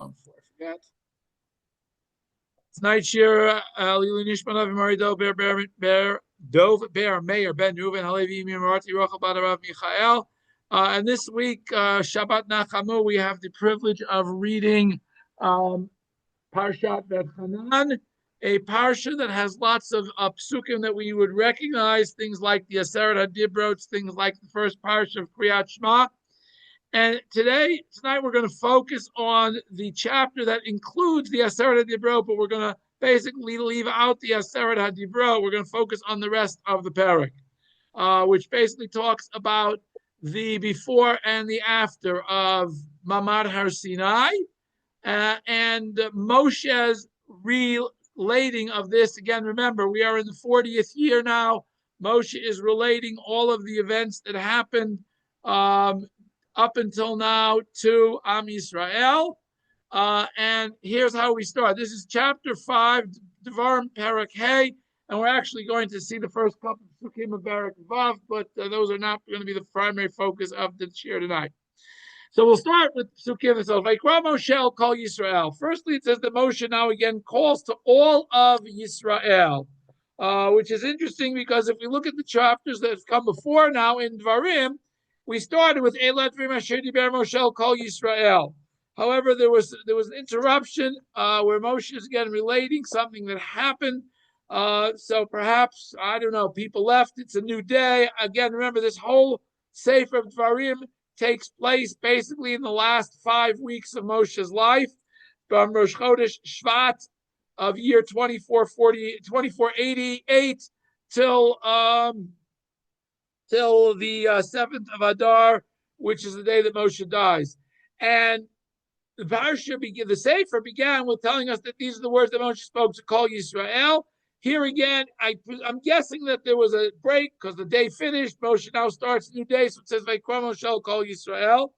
Before I forget. Tonight's shiur, Lilu Nishman of Mari Dov Ber Meir Ben Reuven Halevi Marati Rochel Badarav Michael. And this week, Shabbat Nachamu, we have the privilege of reading parshat Va-Etchanan, a parsha that has lots of psukim that we would recognize, things like the Aseret HaDibrot, things like the first parsha of Kriyat Shema. And tonight, we're going to focus on the chapter that includes the Aseret HaDibrot, but we're going to basically leave out the Aseret HaDibrot. We're going to focus on the rest of the parak, which basically talks about the before and the after of Mamad Har Sinai, and Moshe's relating of this. Again, remember, we are in the 40th year now. Moshe is relating all of the events that happened up until now to Am Yisrael. And here's how we start. This is chapter 5, Devarim Perek Hey, and we're actually going to see the first couple of Psukim of Perek Vav, but those are not going to be the primary focus of the shiur tonight. So we'll start with Psukim itself. Vayikra Moshe call Yisrael. Firstly, it says that Moshe now again calls to all of Yisrael, which is interesting because if we look at the chapters that have come before now in Dvarim, we started with Eilat V'Masher Diber Moshe Kol Yisrael. However, there was an interruption where Moshe is again relating something that happened. So perhaps, I don't know, people left. It's a new day. Again, remember, this whole Sefer of Dvarim takes place basically in the last 5 weeks of Moshe's life, from Rosh Chodesh Shvat of year 2488 till the 7th of Adar, which is the day that Moshe dies. And the parsha the Sefer began with telling us that these are the words that Moshe spoke to call Yisrael. Here again, I'm guessing that there was a break because the day finished. Moshe now starts a new day, so it says Vayikra Moshe call Yisrael.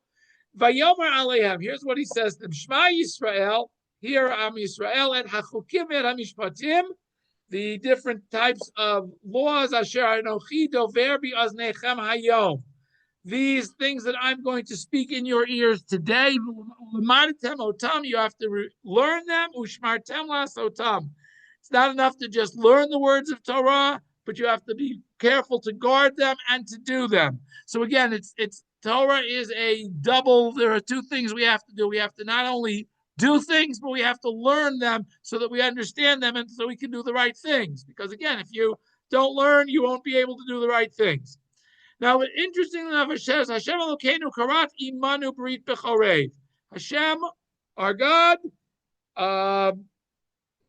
Vayomer Alehem. Here's what he says to them: Shema Yisrael. Here Am Yisrael et Hachukim et Hamishpatim. The different types of laws, Asher Anochi Dover Bi'aznechem Hayom. These things that I'm going to speak in your ears today, you have to learn them. Ushmartem lasotam. It's not enough to just learn the words of Torah, but you have to be careful to guard them and to do them. So again, it's Torah is a double. There are two things we have to do. We have to not only do things, but we have to learn them so that we understand them and so we can do the right things. Because again, if you don't learn, you won't be able to do the right things. Now, interestingly enough, it says, Hashem Elokeinu karat imanu brit bechorev. Hashem, our God,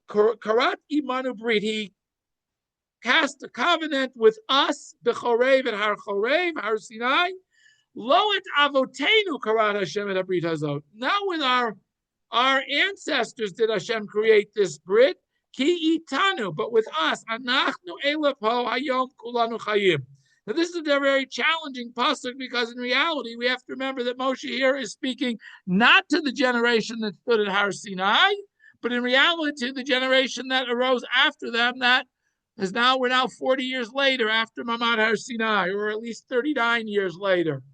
karat imanu brit. He cast a covenant with us, bechorev at Har Chorev, Har Sinai. Lo et avotenu karat Hashem et habrit hazot. Not with our ancestors did Hashem create this Brit, ki itanu, but with us, anachnu elepo hayom kulanu chayim. Now, this is a very challenging pasuk because in reality, we have to remember that Moshe here is speaking not to the generation that stood at Har Sinai, but in reality to the generation that arose after them. That is we're now 40 years later after Mamad Har Sinai, or at least 39 years later.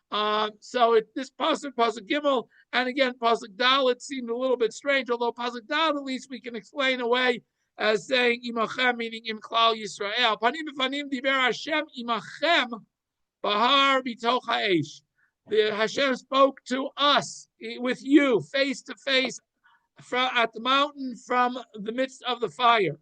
This pasuk Gimel, and again pasuk Dalet seemed a little bit strange, although pasuk Dalet at least we can explain away as saying imachem, meaning im klal Yisrael. Panim b'panim diber Hashem imachem bahar bitoch ha'esh. The Hashem spoke to us with you face to face at the mountain from the midst of the fire.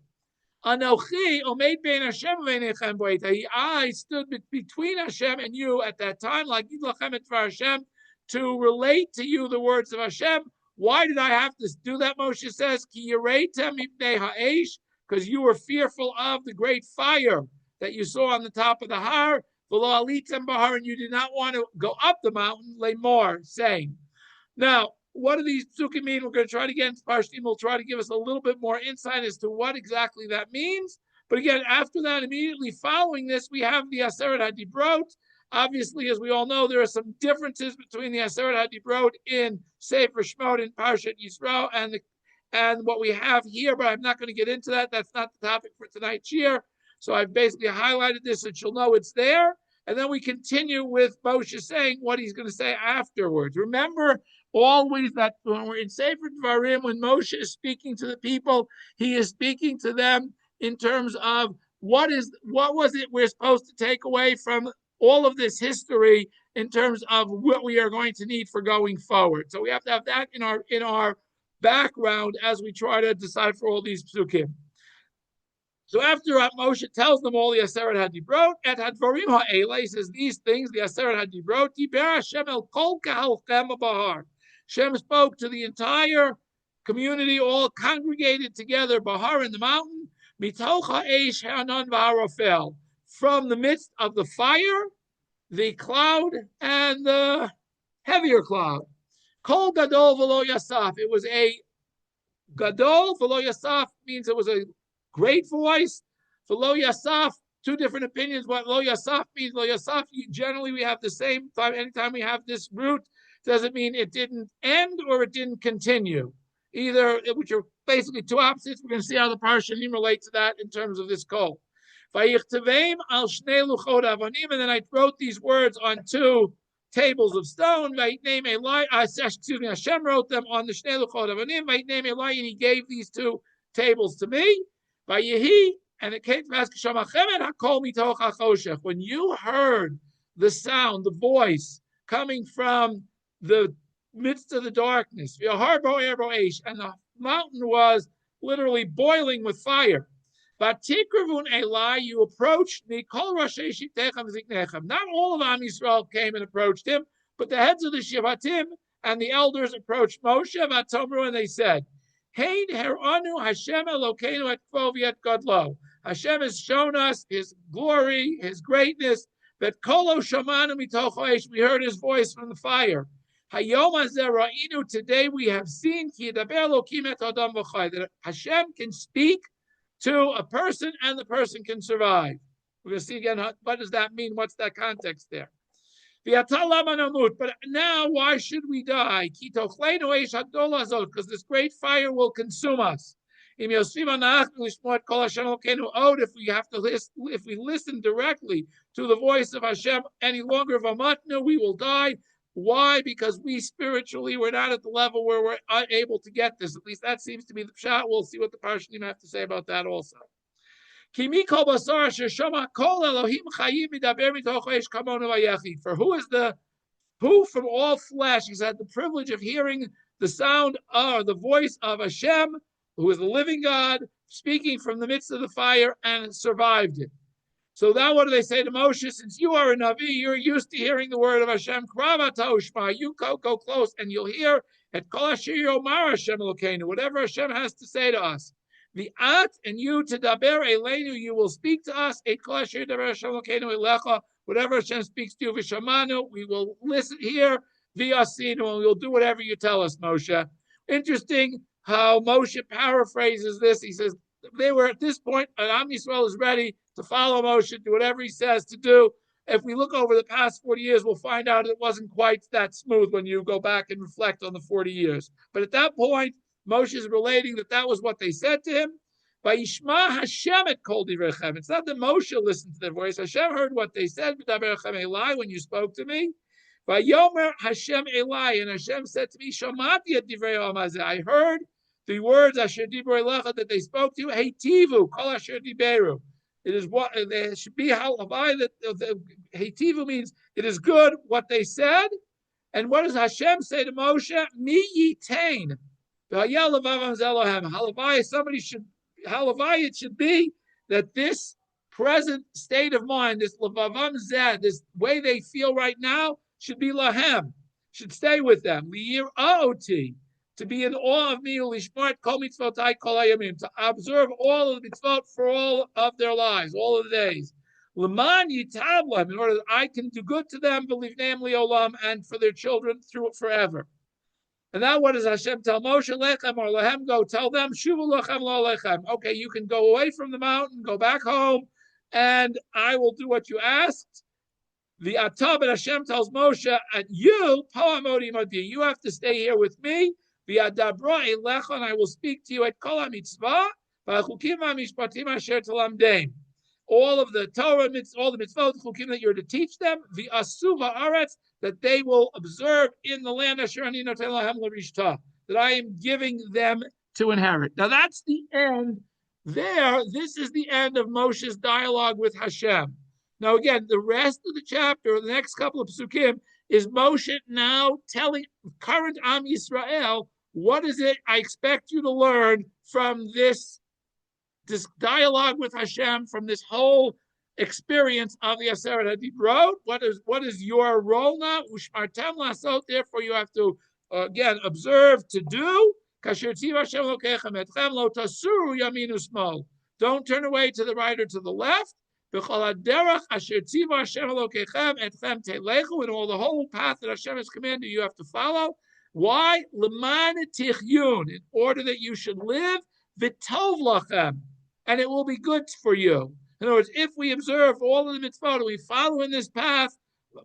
Anochi omeid bein Hashem v'nechem bo'etah. I stood between Hashem and you at that time, like Yidlachem et Dvar Hashem, to relate to you the words of Hashem. Why did I have to do that? Moshe says, Ki yireitem mipnei ha'esh, because you were fearful of the great fire that you saw on the top of the har. V'lo alitem bahar, and you did not want to go up the mountain. Lemor, saying. Now, what do these psukim mean? We're going to try to get into Parshim. We'll try to give us a little bit more insight as to what exactly that means. But again, after that, immediately following this, we have the Aseret HaDibrot. Obviously, as we all know, there are some differences between the Aseret HaDibrot in Sefer Shemot and Parshat Yisrael and what we have here, but I'm not going to get into that. That's not the topic for tonight's shiur. So I've basically highlighted this so that you'll know it's there. And then we continue with Moshe saying what he's going to say afterwards. Remember always that when we're in Sefer Dvarim, when Moshe is speaking to the people, he is speaking to them in terms of what was it we're supposed to take away from all of this history in terms of what we are going to need for going forward. So we have to have that in our background as we try to decide for all these psukim. So after Moshe tells them all the Aseret HaDibrot, et hadvarim ha'ela, he says these things, the Aseret HaDibrot, diber Hashem el kol kahalchem bahar. Hashem spoke to the entire community, all congregated together, bahar in the mountain, mitoch ha'esh ha'anan v'harofel, from the midst of the fire, the cloud, and the heavier cloud. Kol gadol v'lo yasaf. It was a gadol v'lo yasaf, means it was a great voice. For lo yasaf, two different opinions what lo yasaf means. Lo yasaf, generally we have the same time. Anytime we have this root, doesn't mean it didn't end or it didn't continue. Either, which are basically two opposites. We're going to see how the parshanim relate to that in terms of this kol. Vayichtaveim al shnei luchot avonim, and then I wrote these words on two tables of stone. Vayitnei Eli, Hashem wrote them on the shnei luchot avonim. Vayitnei Eli, and he gave these two tables to me. Vayehi, and it came to when you heard the sound, the voice coming from the midst of the darkness, and the mountain was literally boiling with fire. You approached me. Not all of Am Yisrael came and approached him, but the heads of the Shivatim and the elders approached Moshe, and they said, Hashem Elokeinu et kvoviet godlo. Hashem has shown us His glory, His greatness. That kolo shamanu mitoch ha'esh, we heard His voice from the fire. Hayom hazeh ra'inu, today we have seen ki yedaber Elokim et adam v'chai, that Hashem can speak to a person and the person can survive. We're going to see again what does that mean. What's that context there? But now, why should we die? Because this great fire will consume us. If we listen directly to the voice of Hashem any longer, we will die. Why? Because we spiritually we're not at the level where we're unable to get this. At least that seems to be the pshat. We'll see what the parshanim have to say about that also. For who is who from all flesh has had the privilege of hearing the sound or the voice of Hashem, who is the living God, speaking from the midst of the fire and survived it. So now what do they say to Moshe? Since you are a Navi, you're used to hearing the word of Hashem. You go close and you'll hear at Kol Asher Yomar Hashem Elokeinu, whatever Hashem has to say to us. The at and you to daber eleinu, you will speak to us. Whatever Hashem speaks to you, v'shamanu, we will listen here. V'yasinu, and we will do whatever you tell us, Moshe. Interesting how Moshe paraphrases this. He says they were at this point, and Am Yisrael is ready to follow Moshe, do whatever he says to do. If we look over the past 40 years, we'll find out it wasn't quite that smooth when you go back and reflect on the 40 years. But at that point, Moshe is relating that was what they said to him. Vayishma Hashem et kol divrechem. It's not that Moshe listened to their voice. Hashem heard what they said. When you spoke to me. Vayomer Hashem Eli, and Hashem said to me, Shamati et divrei hamazeh. I heard the words Asher divrei lecha that they spoke to you. Heitivu kol asher diberu. It is what there should be halavai that Heitivu means it is good what they said. And what does Hashem say to Moshe? Mi yitain. Halavai, it should be that this present state of mind, this levavam zeh, this way they feel right now, should be lahem, should stay with them. Liyir aoti, to be in awe of me, ulishmart kol mitzvotai kol hayamim, to observe all of the mitzvot for all of their lives, all of the days. L'man yitablam, in order that I can do good to them, b'livneim liolam, and for their children through it forever. And now what does Hashem tell Moshe? Lechem or lehem, go tell them, shuvu lechem lo lechem. Okay, you can go away from the mountain, go back home, and I will do what you asked. The Atab and Hashem tells Moshe, and you, Po'amodi Modi, you have to stay here with me. The Adabra Elecha, and I will speak to you at Kol HaMitzvah, V'achukim HaMishpatim Asher Talamdeim. all of the Torah, all the mitzvot, chukim that you're to teach them, the asuva aretz, that they will observe in the land that I am giving them to inherit. Now that's the end there. This is the end of Moshe's dialogue with Hashem. Now again, the rest of the chapter, the next couple of psukim, is Moshe now telling current Am Yisrael, what is it I expect you to learn from this dialogue with Hashem, from this whole experience of the Aseret HaDibrot? What is your role now? Ushmartem lasot. Therefore, you have to again observe to do. Kasher tzivah Hashem lokechem etchem lo tasuru yamin usmol. Don't turn away to the right or to the left. B'chol haderech asher tzivah Hashem lokechem etchem telechu. In all the whole path that Hashem has commanded, you have to follow. Why? Leman tichyun. In order that you should live. V'tov lachem. And it will be good for you. In other words, if we observe all of the mitzvot, we follow in this path,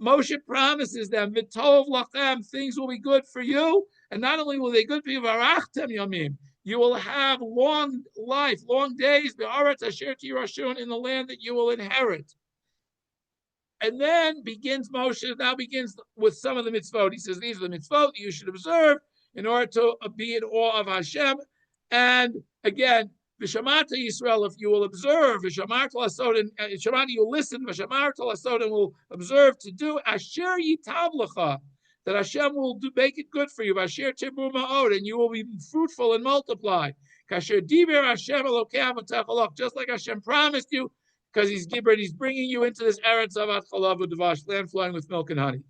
Moshe promises them, v'tov lachem, things will be good for you. And not only will they good for you, v'arachtem yamim, you will have long life, long days, b'aretz asher tirashun, in the land that you will inherit. And then Moshe now begins with some of the mitzvot. He says, these are the mitzvot that you should observe in order to be in awe of Hashem. And again, V'shamarta Yisrael, if you will observe, V'shamarta lasod, and Shamarta you listen, V'shamarta lasod, and will observe to do, Asher yitav lecha, that Hashem will make it good for you, Asher tibur ma'od, and you will be fruitful and multiply. Kasher diber Hashem elokeim v'techalach, just like Hashem promised you, because He's bringing you into this eretz of chalav u'dvash, land flowing with milk and honey.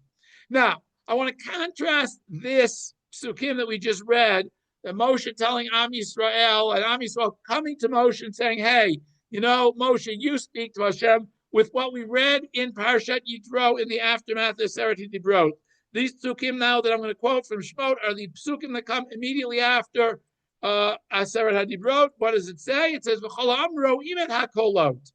Now, I want to contrast this psukim that we just read, that Moshe telling Am Yisrael, and Am Yisrael coming to Moshe and saying, hey, Moshe, you speak to Hashem, with what we read in parshat Yitro in the aftermath of Aseret HaDibrot. These psukim now that I'm going to quote from Shemot are the psukim that come immediately after Aseret HaDibrot. What does it say? It says, V'chol ha'am ro'im et hakolot.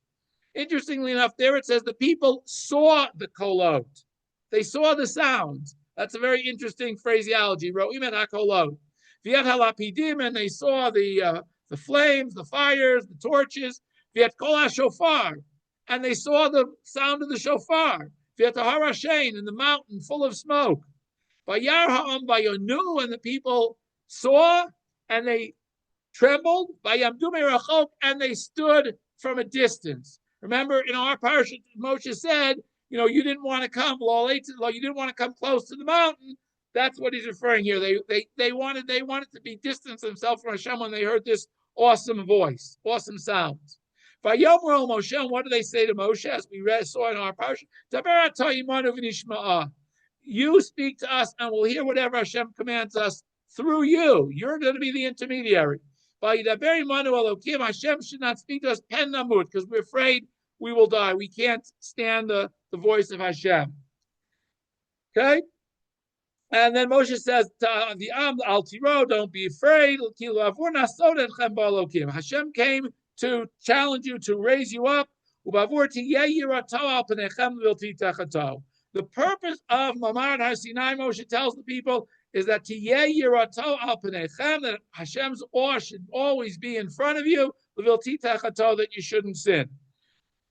Interestingly enough, there it says the people saw the kolot. They saw the sounds. That's a very interesting phraseology. Ro'im et hakolot. V'yat halapidim, and they saw the flames, the fires, the torches. V'yat kol hashofar, and they saw the sound of the shofar. V'yat harashein, and the mountain full of smoke. V'yar ha'am v'yonu, and the people saw and they trembled. V'yamdu merachok, and they stood from a distance. Remember, in our parshat, Moshe said, you didn't want to come, you didn't want to come close to the mountain. That's what he's referring here. They wanted to be distanced themselves from Hashem when they heard this awesome voice, awesome sounds. Vayomer Moshe, what do they say to Moshe, as we saw in our parsha? You speak to us, and we'll hear whatever Hashem commands us through you. You're going to be the intermediary. Hashem should not speak to us pen namut, because we're afraid we will die. We can't stand the voice of Hashem. Okay? And then Moshe says to the Am al Tiro, don't be afraid. Hashem came to challenge you, to raise you up. The purpose of Mamad HaSinai, Moshe tells the people, is that that Hashem's awe should always be in front of you, that you shouldn't sin.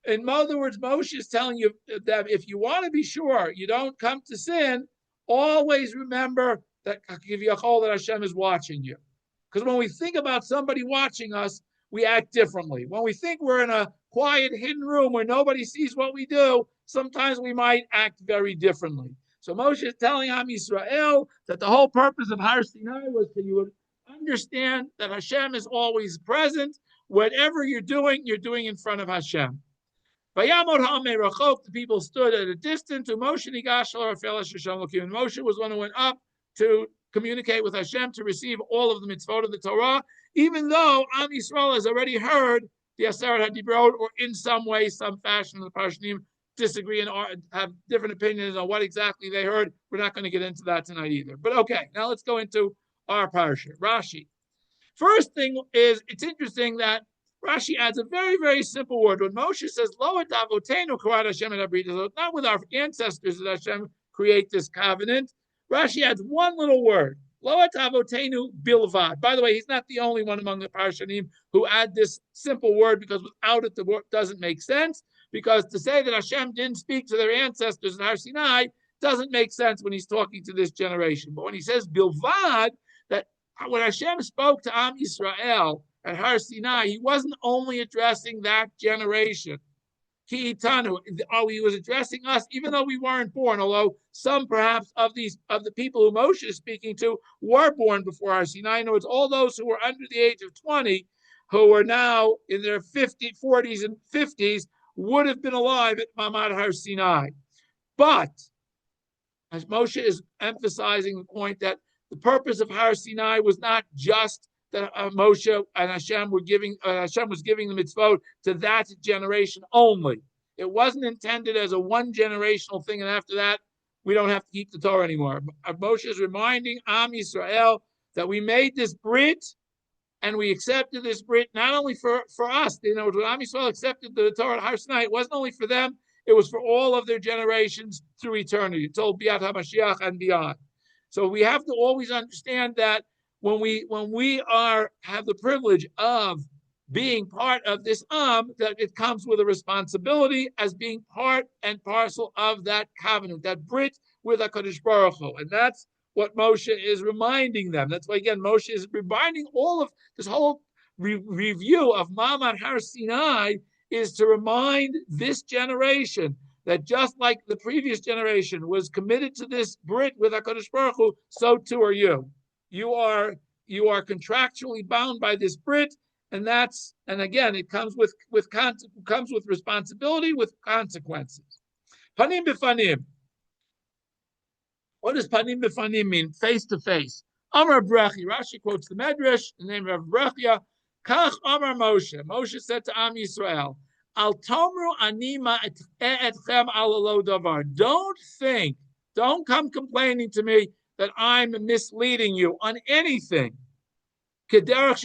In other words, Moshe is telling you that if you want to be sure you don't come to sin, always remember that Hashem is watching you. Because when we think about somebody watching us, we act differently. When we think we're in a quiet, hidden room where nobody sees what we do, sometimes we might act very differently. So Moshe is telling Am Yisrael that the whole purpose of Har Sinai was that you would understand that Hashem is always present. Whatever you're doing in front of Hashem. The people stood at a distance. And Moshe was one who went up to communicate with Hashem to receive all of the mitzvot of the Torah, even though Am Yisrael has already heard the Aseret HaDibrot, or in some way, some fashion, the Parshanim disagree and have different opinions on what exactly they heard. We're not going to get into that tonight either. But okay, now let's go into our parsha. Rashi. First thing is, it's interesting that Rashi adds a very, very simple word. When Moshe says, Lo et avotenu karat Hashem et habrit, not with our ancestors did Hashem create this covenant. Rashi adds one little word. Lo et avotenu bilvad. By the way, he's not the only one among the Parshanim who add this simple word, because without it, the word doesn't make sense. Because to say that Hashem didn't speak to their ancestors at Har Sinai doesn't make sense when he's talking to this generation. But when he says bilvad, that when Hashem spoke to Am Yisrael at Har Sinai, he wasn't only addressing that generation. He was addressing us, even though we weren't born, although some perhaps of the people who Moshe is speaking to were born before Har Sinai. In other words, all those who were under the age of 20, who are now in their 40s and 50s, would have been alive at Mamad Har Sinai. But as Moshe is emphasizing the point that the purpose of Har Sinai was not just that Moshe and Hashem was giving the mitzvot to that generation only. It wasn't intended as a one generational thing, and after that, we don't have to keep the Torah anymore. Moshe is reminding Am Yisrael that we made this brit, and we accepted this brit not only for us. When Am Yisrael accepted the Torah at Har Sinai, it wasn't only for them, it was for all of their generations through eternity, until Biat HaMashiach and beyond. So we have to always understand that when we have the privilege of being part of this that it comes with a responsibility as being part and parcel of that covenant, that brit with HaKadosh Baruch Hu. And that's what Moshe is reminding them. That's why, again, Moshe is reminding all of this whole review of Ma'amad Har Sinai is to remind this generation that just like the previous generation was committed to this brit with HaKadosh Baruch Hu, so too are you. You are contractually bound by this brit, and again, it comes with responsibility, with consequences. Panim b'fanim. What does panim b'fanim mean? Face to face. Amar Brechi. Rashi quotes the Medrash, the name of Brechia. Kach Amar Moshe. Moshe said to Am Yisrael, Al tomru anima etchem alalo davar. Don't come complaining to me that I'm misleading you on anything. Don't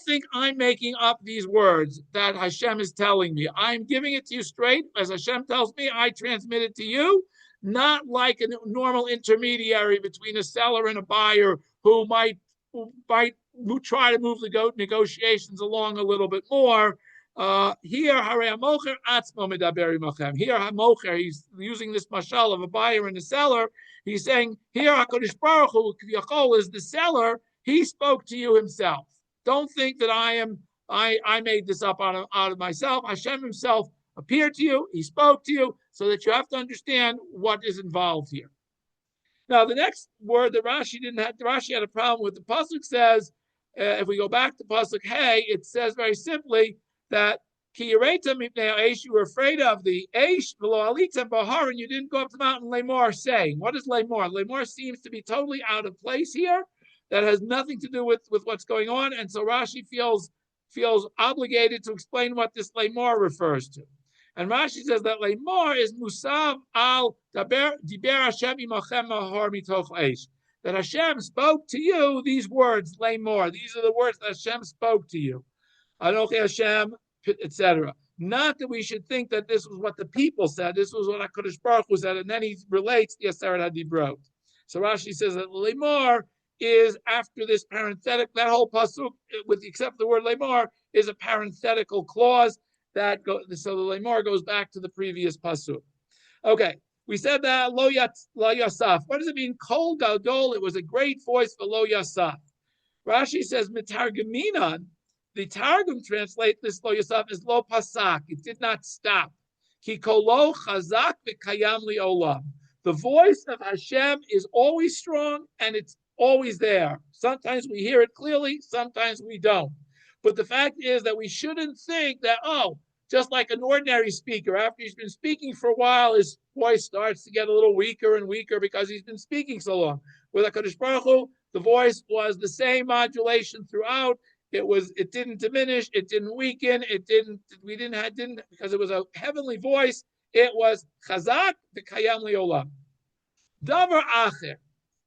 think I'm making up these words that Hashem is telling me. I'm giving it to you straight. As Hashem tells me, I transmit it to you, not like a normal intermediary between a seller and a buyer who might try to move the negotiations along a little bit more. Here, Hamocher, he's using this mashal of a buyer and a seller. He's saying, here, HaKadosh Baruch Hu is the seller. He spoke to you himself. Don't think that I made this up out of myself. Hashem himself appeared to you. He spoke to you, so that you have to understand what is involved here. Now, the next word that Rashi had a problem with. The pasuk says, if we go back to pasuk Hey, it says very simply that Ki Yereta Mipnei Eish, you were afraid of the Eish, V'lo Alitem Bahar, and you didn't go up the mountain. Lemor saying, what is Lemor? Lemor seems to be totally out of place here. That has nothing to do with what's going on, and so Rashi feels obligated to explain what this Lemor refers to. And Rashi says that Lemor is Musav al Diber Hashem imachem mahar mitoch Eish. That Hashem spoke to you these words, Lemor. These are the words that Hashem spoke to you. Anochi Hashem, etc. Not that we should think that this was what the people said. This was what HaKadosh Baruch Hu said, and then he relates the Aseret HaDibrot. So Rashi says that Lemor is after this parenthetic. That whole pasuk, with the except for the word Lemor, is a parenthetical clause that so the Lemor goes back to the previous pasuk. Okay, we said that Lo Yasaf. What does it mean? Kol Gadol. It was a great voice for Lo Yasaf. Rashi says Mitargaminan. The Targum translates this Lo Yasaf as Lo Pasak. It did not stop. Ki kolo chazak v'kayam li'olam. The voice of Hashem is always strong and it's always there. Sometimes we hear it clearly, sometimes we don't. But the fact is that we shouldn't think that, just like an ordinary speaker, after he's been speaking for a while, his voice starts to get a little weaker and weaker because he's been speaking so long. With HaKadosh Baruch Hu, the voice was the same modulation throughout. It didn't diminish, it didn't weaken, because it was a heavenly voice. It was chazak v'kayam li'olam. Davar acher.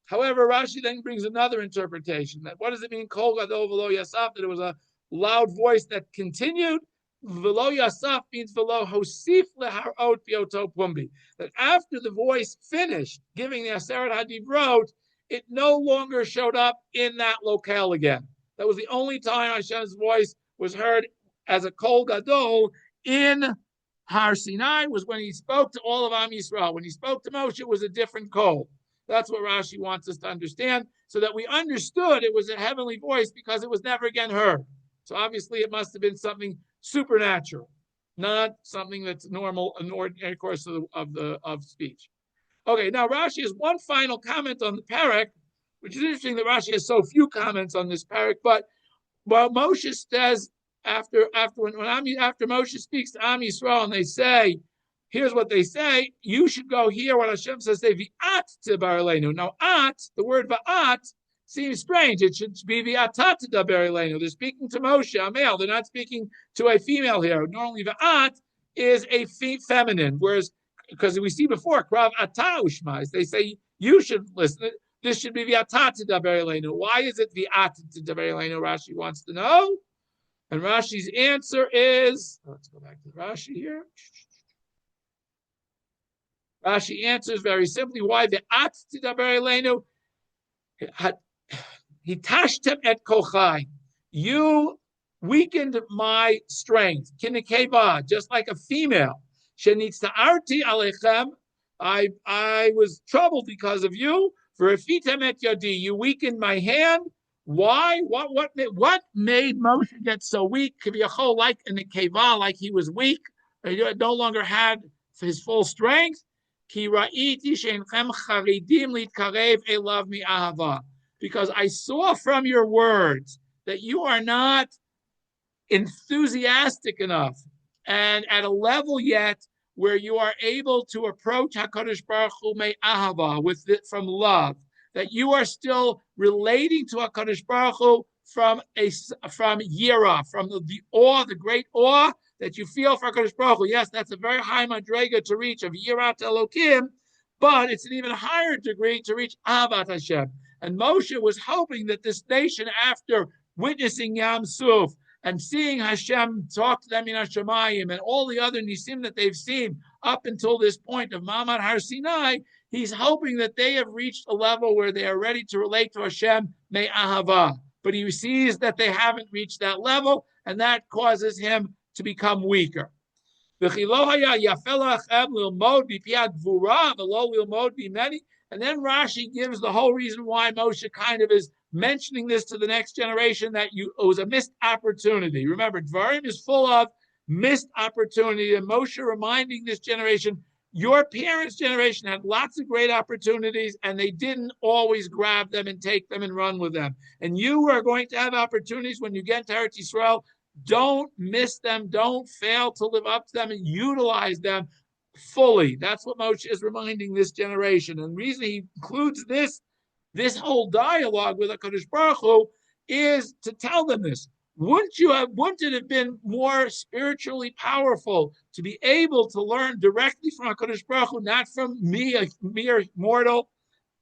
However, Rashi then brings another interpretation. That what does it mean? Kol gadol v'lo yasaf. That it was a loud voice that continued. Velo yasaf means velo hosif leharot bioto pumbi. That after the voice finished giving the Aseret HaDibrot, it no longer showed up in that locale again. That was the only time Hashem's voice was heard as a kol gadol in Har Sinai, was when he spoke to all of Am Yisrael. When he spoke to Moshe, it was a different kol. That's what Rashi wants us to understand, so that we understood it was a heavenly voice because it was never again heard. So obviously it must have been something supernatural, not something that's normal, an ordinary course of speech. Okay, now Rashi has one final comment on the parak, which is interesting that Rashi has so few comments on this parak. But while Moshe says after Moshe speaks to Am Yisrael and they say, here's what they say: you should go hear what Hashem says. Say v'at tibar eleinu. Now at, the word v'at, seems strange. It should be v'atat tibar eleinu. They're speaking to Moshe, a male. They're not speaking to a female here. Normally v'at is a feminine, whereas because we see before krav ata ushmais, they say you should listen. This should be v'atat tibar eleinu. Why is it v'at tibar eleinu? Rashi wants to know. And Rashi's answer is, let's go back to Rashi here. Rashi answers very simply why the at tidaber eleinu hitashtem et kochai. You weakened my strength, kinikeva, just like a female. Shenitzarti alechem. I was troubled because of you. For efitem et yadi, you weakened my hand. Why? What made Moshe get so weak? Kiviyachol, like in the keva, like he was weak. He no longer had his full strength. Because I saw from your words that you are not enthusiastic enough and at a level yet where you are able to approach HaKadosh Baruch Hu me'ahava with it from love. That you are still relating to HaKadosh Baruch Hu from yira, from the awe, the great awe that you feel for HaKadosh Baruch Hu. Yes, that's a very high madrega to reach of yirat Elokim, but it's an even higher degree to reach Ahavat Hashem. And Moshe was hoping that this nation, after witnessing Yam Suf and seeing Hashem talk to them in Hashemayim and all the other nisim that they've seen up until this point of Ma'amad Har Sinai, he's hoping that they have reached a level where they are ready to relate to Hashem me'ahava. But he sees that they haven't reached that level, and that causes him to become weaker. And then Rashi gives the whole reason why Moshe kind of is mentioning this to the next generation, that it was a missed opportunity. Remember, Dvarim is full of missed opportunity, and Moshe reminding this generation, your parents' generation had lots of great opportunities, and they didn't always grab them and take them and run with them. And you are going to have opportunities when you get to Eretz Yisrael. Don't miss them. Don't fail to live up to them and utilize them fully. That's what Moshe is reminding this generation. And the reason he includes this whole dialogue with HaKadosh Baruch Hu is to tell them this. Wouldn't it have been more spiritually powerful to be able to learn directly from HaKadosh Baruch Hu, not from me, a mere mortal?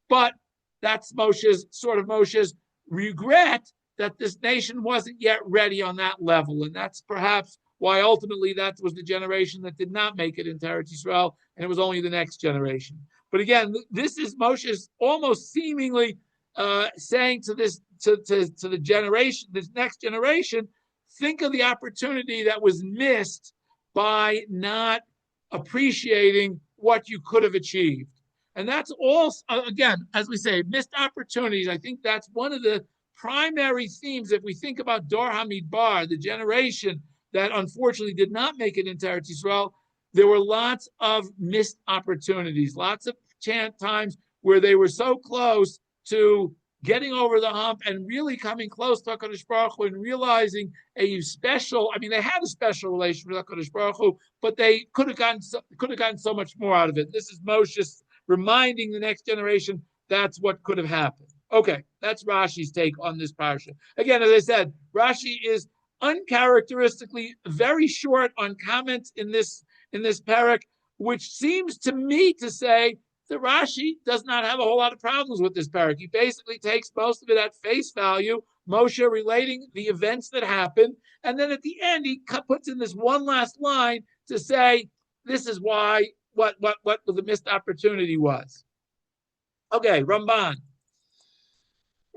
But that's Moshe's regret that this nation wasn't yet ready on that level. And that's perhaps why ultimately that was the generation that did not make it into Eretz Yisrael, and it was only the next generation. But again, this is Moshe's almost seemingly saying to the generation, this next generation, think of the opportunity that was missed by not appreciating what you could have achieved. And that's all, again, as we say, missed opportunities. I think that's one of the primary themes. If we think about Dor Hamidbar, the generation that unfortunately did not make it into Eretz Yisrael, there were lots of missed opportunities, lots of times where they were so close to getting over the hump and really coming close to HaKadosh Baruch Hu and realizing they had a special relation with HaKadosh Baruch Hu, but they could have gotten so much more out of it. This is Moshe reminding the next generation that's what could have happened. Okay, that's Rashi's take on this parsha. Again, as I said, Rashi is uncharacteristically very short on comments in this parak, which seems to me to say that Rashi does not have a whole lot of problems with this parak. He basically takes most of it at face value, Moshe relating the events that happened, and then at the end he puts in this one last line to say this is why what the missed opportunity was. Okay, Ramban.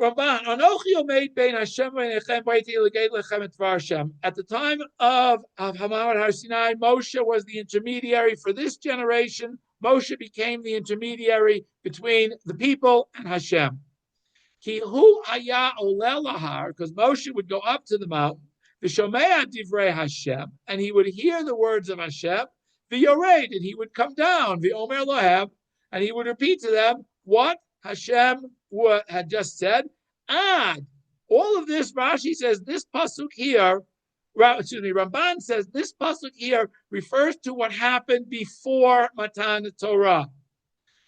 Anochi omeid bein Hashem v'nechem b'yiti l'geit lechem et dvar Hashem. At the time of Hamad Har Sinai, Moshe was the intermediary for this generation. Moshe became the intermediary between the people and Hashem. Ki hu haya oleh lahar, because Moshe would go up to the mountain, v'shomea divrei Hashem, and he would hear the words of Hashem, v'yored, and he would come down, v'omer lohem, and he would repeat to them what Hashem had just said. And all of this, Rashi says, this pasuk here, Ramban says, this pasuk here refers to what happened before Matan Torah.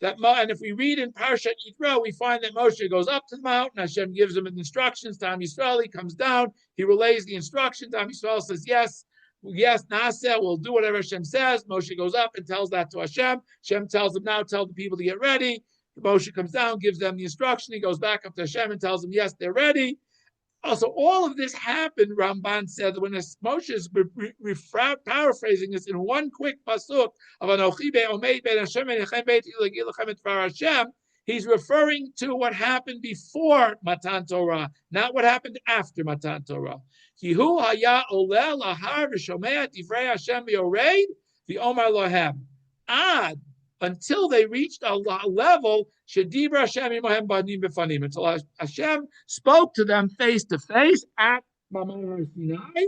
And if we read in parshat Yitro, we find that Moshe goes up to the mountain, Hashem gives him instructions, Tam Yisrael, he comes down, he relays the instructions, Tam Yisrael says, yes, Naseh, we'll do whatever Hashem says. Moshe goes up and tells that to Hashem. Hashem tells him, now tell the people to get ready. Moshe comes down, gives them the instruction. He goes back up to Hashem and tells them, yes, they're ready. Also, all of this happened, Ramban said, when Moshe is paraphrasing this in one quick pasuk of Anochi be'omeid bein Hashem v'nechem b'yiti l'gei lechem et dvar Hashem, he's referring to what happened before Matan Torah, not what happened after Matan Torah. Ki hu haya oleh lahar v'shomea divrei Hashem v'yored v'omer lohem. Ad, until they reached a level, Shedibra Hashem imahem banim befanim, until Hashem spoke to them face to face at Mamad Har Sinai.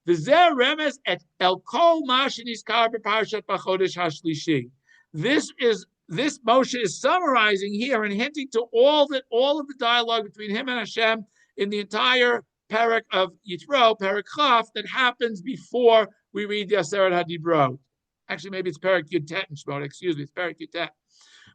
V'zeh remez et el kol ma shenizkar b'parshat b'chodesh hashlishi. This Moshe is summarizing here and hinting to all of the dialogue between him and Hashem in the entire parak of Yitro, parak Chaf, that happens before we read the Aseret HaDibrot. Actually, maybe it's parak Yutet in Shemot. Excuse me, it's parak Yutet.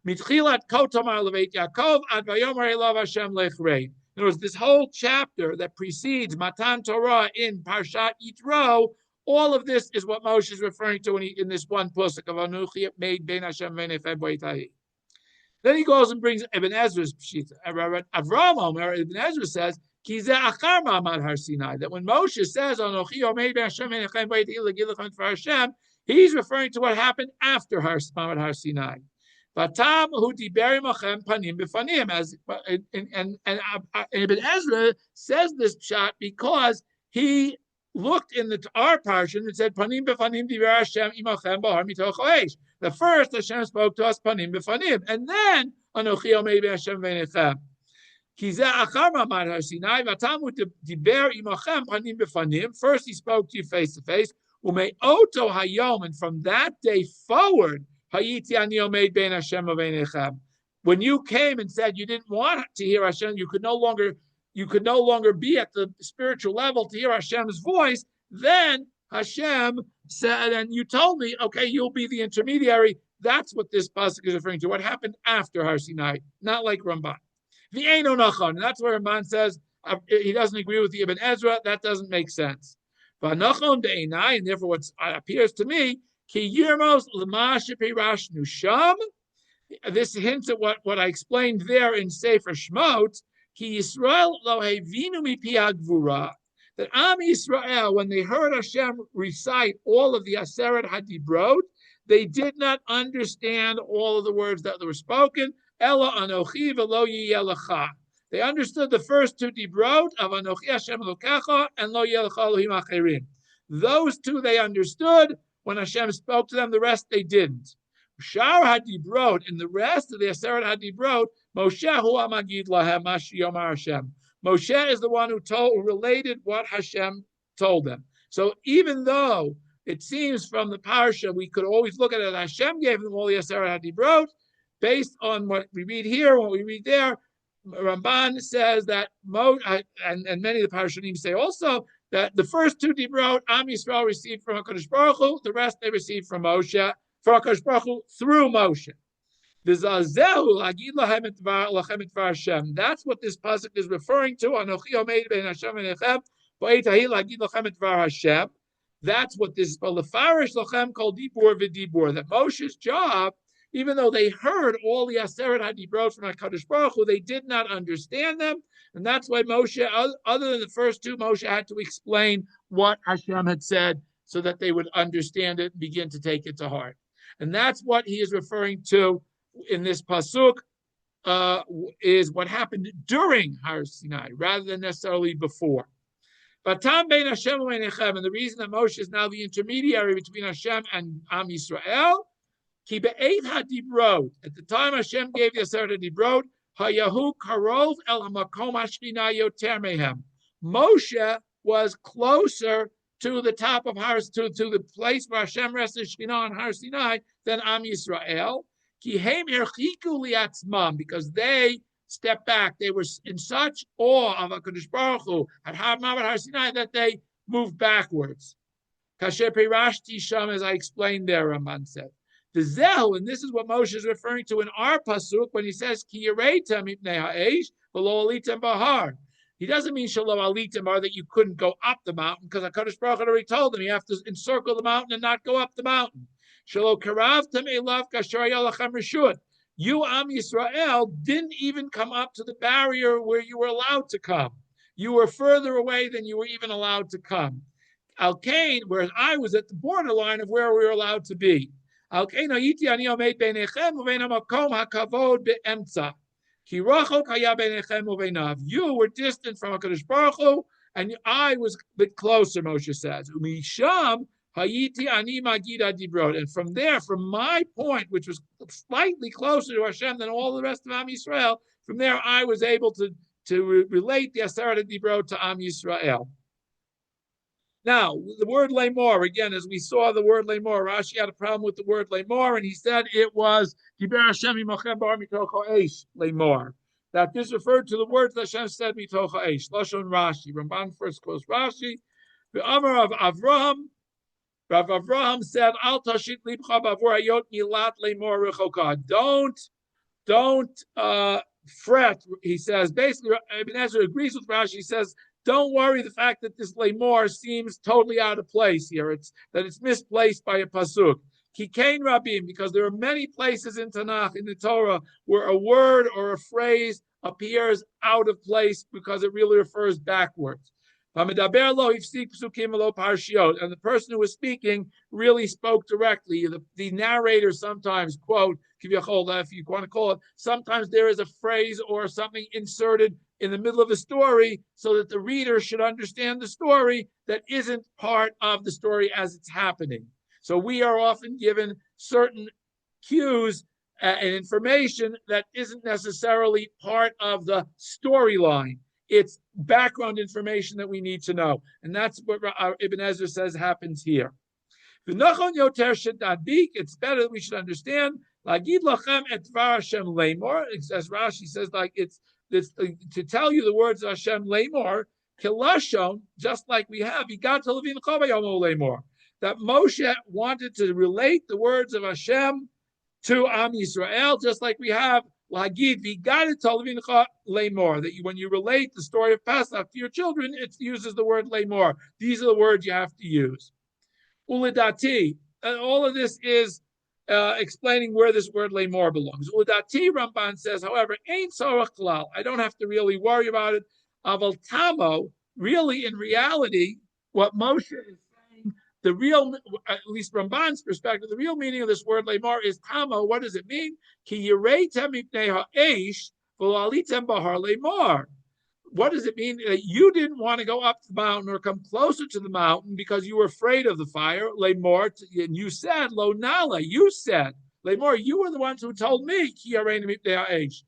Mitchilat kotomar leveit Yaakov ad vayomer elav Hashem lechrei. In other words, this whole chapter that precedes Matan Torah in parshat Yitro, all of this is what Moshe is referring to in this one pasuk of Anuchi made bein Hashem v'nechem b'yitahi. Then he goes and brings Ibn Ezra's pshita. Avraham Omer, Ibn Ezra says, Ki zeh achar Mamad Har Sinai, that when Moshe says Anuchi made bein Hashem v'nechem b'yitahi l'gei lechem for Hashem, he's referring to what happened after Mamad Har Sinai. Vatam hu diber imachem panim b'fanim, and Ibn Ezra says this pshat because he looked in our parsha and said panim b'fanim diber Hashem imachem b'har mitoch ha'esh. The first Hashem spoke to us panim b'fanim, and then Anochi omei b'Hashem v'nechem. Ki zeh achar Mamad Har Sinai, vatam hu diber imachem panim b'fanim. First he spoke to you face to face. Umei oto hayom, and from that day forward, hayiti ani omeid bein Hashem v'nechem. When you came and said you didn't want to hear Hashem, you could no longer be at the spiritual level to hear Hashem's voice. Then Hashem said, and you told me, okay, you'll be the intermediary. That's what this pasuk is referring to. What happened after Har Sinai, not like Ramban. V'eino nachon, and that's where Ramban says he doesn't agree with the Ibn Ezra. That doesn't make sense. And therefore, what appears to me, this hints at what I explained there in Sefer Shmot, that Am Yisrael, when they heard Hashem recite all of the Aseret HaDibrot, they did not understand all of the words that were spoken. Ela anochi v'lo yiyeh lecha. They understood the first two dibrot of Anochi Hashem Elokecha and Lo Yeh Lecha Elohim Acherim. Those two they understood when Hashem spoke to them. The rest they didn't. Shar HaDibrot, and the rest of the Aseret HaDibrot, Moshe hu amagid lahem mashi yomar Hashem. Moshe is the one who related what Hashem told them. So even though it seems from the parsha we could always look at it, Hashem gave them all the Aseret HaDibrot, based on what we read here, what we read there. Ramban says that, and many of the Parashanim say also, that the first two Dibrot, Am Yisrael received from HaKadosh Baruch Hu, the rest they received from Moshe, from HaKadosh Baruch Hu through Moshe. That's what this pasuk is referring to. Anochi omeid bein Hashem v'nechem, ba'etahi lagid lachem et dvar Hashem. That's what this is. Lefarish lachem kol dibur v'dibur. That Moshe's job Even though they heard all the Aseret HaDibrot from HaKadosh Baruch Hu, they did not understand them. And that's why Moshe, other than the first two, Moshe had to explain what Hashem had said so that they would understand it and begin to take it to heart. And that's what he is referring to in this pasuk, is what happened during Har Sinai rather than necessarily before. And the reason that Moshe is now the intermediary between Hashem and Am Yisrael, at the time Hashem gave the Aseret HaDibrot, Hayahu Karov El Hamakom Hashchina Yoter Mehem. Moshe was closer to the top of to the place where Hashem rested Shekhinah on Har Sinai than Am Yisrael. Because they stepped back. They were in such awe of HaKadosh Baruch Hu at Har Sinai that they moved backwards. Kasher Pirashti Sham, as I explained there, Ramban said. The Zehu, and this is what Moshe is referring to in our pasuk when he says Ki Yereitem Mipnei Ha'esh V'lo Alitem Bahar. He doesn't mean Shalo Alitem Bahar, that you couldn't go up the mountain, because HaKadosh Baruch Hu already told them you have to encircle the mountain and not go up the mountain. Shalo Karavtem Elav Kasher Yalachem Reshut. You, Am Yisrael, didn't even come up to the barrier where you were allowed to come. You were further away than you were even allowed to come. Al Kain, whereas I was at the borderline of where we were allowed to be. Al Kain Hayiti Ani Omed Beinechem Uvein HaMakom HaKavod Be'emtza. Ki Rachok Haya Beinechem Uveinav. You were distant from HaKadosh Baruch Hu, and I was a bit closer, Moshe says. Umisham Hayiti Ani Magida Dibrot. And from there, from my point, which was slightly closer to Hashem than all the rest of Am Yisrael, from there I was able to relate the Aseret Dibrot to Am Yisrael. Now, the word lemor, again, as we saw the word lemor, Rashi had a problem with the word lemor, and he said it was Diber Hashem imachem bar mitoch ha'esh lemor. That this referred to the words that Hashem said mitoch ha'esh. Lashon Rashi. Ramban first quotes Rashi. The Amar of Avraham, Rav Avraham said, Al tashit libcha bavur hayot milat lemor rechoka. Don't fret, he says. Basically, Ibn Ezra agrees with Rashi. He says, don't worry the fact that this lemor seems totally out of place here. It's misplaced by a pasuk. Kikain rabim, because there are many places in Tanakh, in the Torah, where a word or a phrase appears out of place because it really refers backwards. And the person who was speaking really spoke directly. The narrator sometimes, quote, if you want to call it, sometimes there is a phrase or something inserted in the middle of a story so that the reader should understand the story that isn't part of the story as it's happening. So we are often given certain cues and information that isn't necessarily part of the storyline. It's background information that we need to know. And that's what Ibn Ezra says happens here. It's better that we should understand. As Rashi says, like it's to tell you the words of Hashem lemor, kilashon, just like we have, that Moshe wanted to relate the words of Hashem to Am Yisrael, just like we have Lagid lemor, that when you relate the story of Pesach to your children, it uses the word lemor. These are the words you have to use. Ulidati, all of this is explaining where this word lemor belongs. Ulidati, Ramban says, however, ain't sorach klal. I don't have to really worry about it. Aval tamo, really, in reality, what Moshe is saying, the real, at least Ramban's perspective, the real meaning of this word lemor is tamo. What does it mean? Ki yireitem mipnei ha'esh v'lalitem bahar lemor. What does it mean that you didn't want to go up the mountain or come closer to the mountain because you were afraid of the fire? Lemor, and you said, lo nala, you said, lemor, you were the ones who told me, ki yireitem mipnei ha'esh.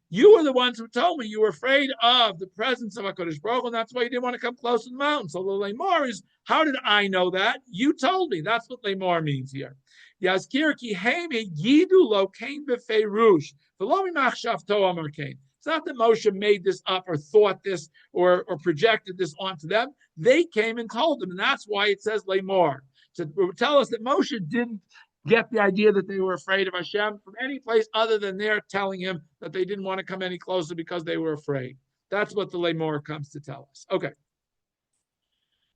You were the ones who told me you were afraid of the presence of HaKadosh Baruch Hu, and that's why you didn't want to come close to the mountain. So the lemor is, how did I know that? You told me. That's what lemor means here. Yazkir ki heime yidu lo kain befeirush v'lo mimachshavto amar kain. It's not that Moshe made this up or thought this or projected this onto them. They came and told them, and that's why it says lemor, to tell us that Moshe didn't get the idea that they were afraid of Hashem from any place other than they're telling him that they didn't want to come any closer because they were afraid. That's what the lemor comes to tell us. Okay.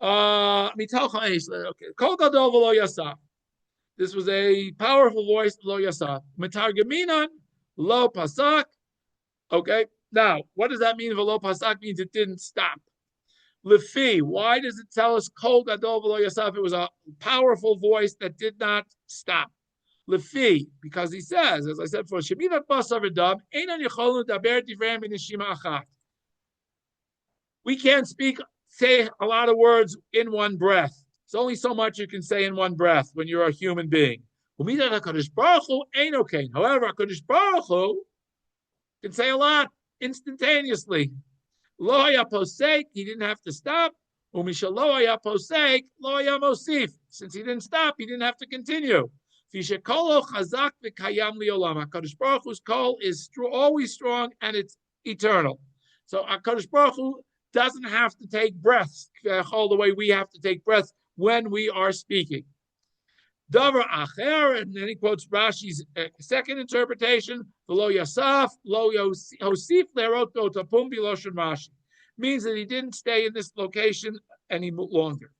Okay. Kol gadol v'lo yasaf. This was a powerful voice, lo yasaf. Metargaminan, lo pasak. Okay, now, what does that mean? Lo pasak means it didn't stop. Lefi, why does it tell us kol gadol v'lo yasaf? It was a powerful voice that did not stop. Lefi, because he says, as I said for Sheminat Basar v'Dam, einan yicholnu daber divrei b'neshima achat. We can't say a lot of words in one breath. It's only so much you can say in one breath when you're a human being. However, HaKadosh Baruch Hu can say a lot instantaneously. Lo haya posek, he didn't have to stop. Umisha lo haya posek, lo haya mosif. Since he didn't stop, he didn't have to continue. Fishekolo chazak v'kayam liolam. HaKadosh Baruch Hu's kol is always strong and it's eternal. So HaKadosh Baruch Hu doesn't have to take breaths all the way we have to take breaths when we are speaking. Davar acher, and then he quotes Rashi's second interpretation, v'lo yasaf, lo yosif lerot tapum biloshen Rashi, means that he didn't stay in this location any longer.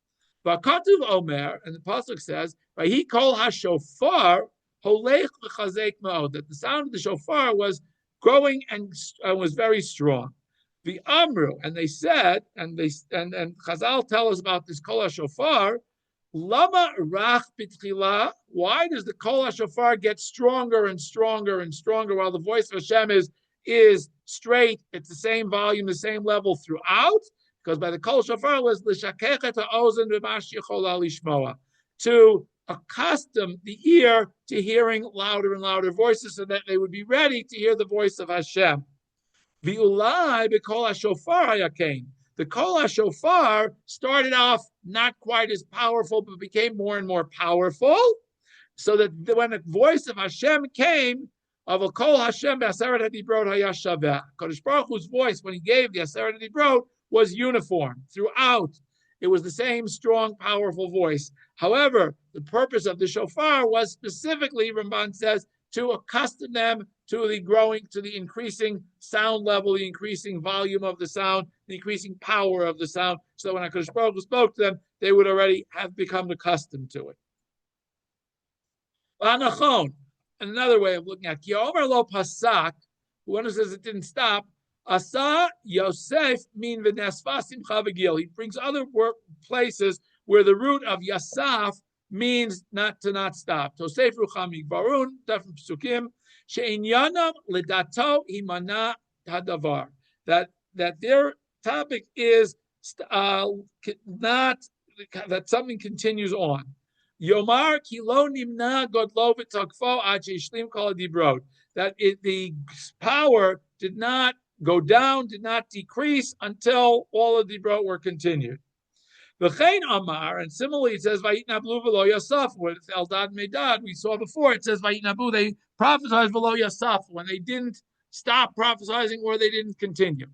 V'katuv omer, and the pasuk says, v'hi kol hashofar holech v'chazek ma'od, that the sound of the shofar was growing and was very strong. The Amru, and they said, and Chazal tell us about this Kol HaShofar, Lama Rach B'tchila, why does the Kol HaShofar get stronger and stronger and stronger while the voice of Hashem is straight, it's the same volume, the same level throughout? Because by the Kol HaShofar was L'shakechet ha'ozen v'mash yichola lishmoa, to accustom the ear to hearing louder and louder voices so that they would be ready to hear the voice of Hashem. V'ulai b'kol hashofar hayakein. The kol hashofar started off not quite as powerful, but became more and more powerful, so that when the voice of Hashem came, of a kol Hashem b'aseret hadibrot hayashaveh. Kadosh Baruch Hu's voice, when he gave the aseret hadibrot, was uniform throughout. It was the same strong, powerful voice. However, the purpose of the shofar was specifically, Ramban says, to accustom them to the increasing sound level, the increasing volume of the sound, the increasing power of the sound, so that when HaKadosh Baruch Hu spoke to them, they would already have become accustomed to it. Anachon, another way of looking at Kiyomer lo pasak, one who says it didn't stop, Asa Yosef min v'nesfasim chavagil. He brings other places where the root of Yasaf means not stop. Tosef Rucham Yigbarun, different psukim, she'inyanam ledato himana hadavar. That their topic is not that something continues on. Yomar kilo nimna godlo v'takfo ad sheishlim kol hadibrot. That the power did not go down, did not decrease until all of the dibrot were continued. V'chein Amar, and similarly it says Vayitnablu v'lo Yasaf with Eldad Medad. We saw before it says Vayitnablu, they prophesied v'lo Yasaf when they didn't stop prophesying or they didn't continue.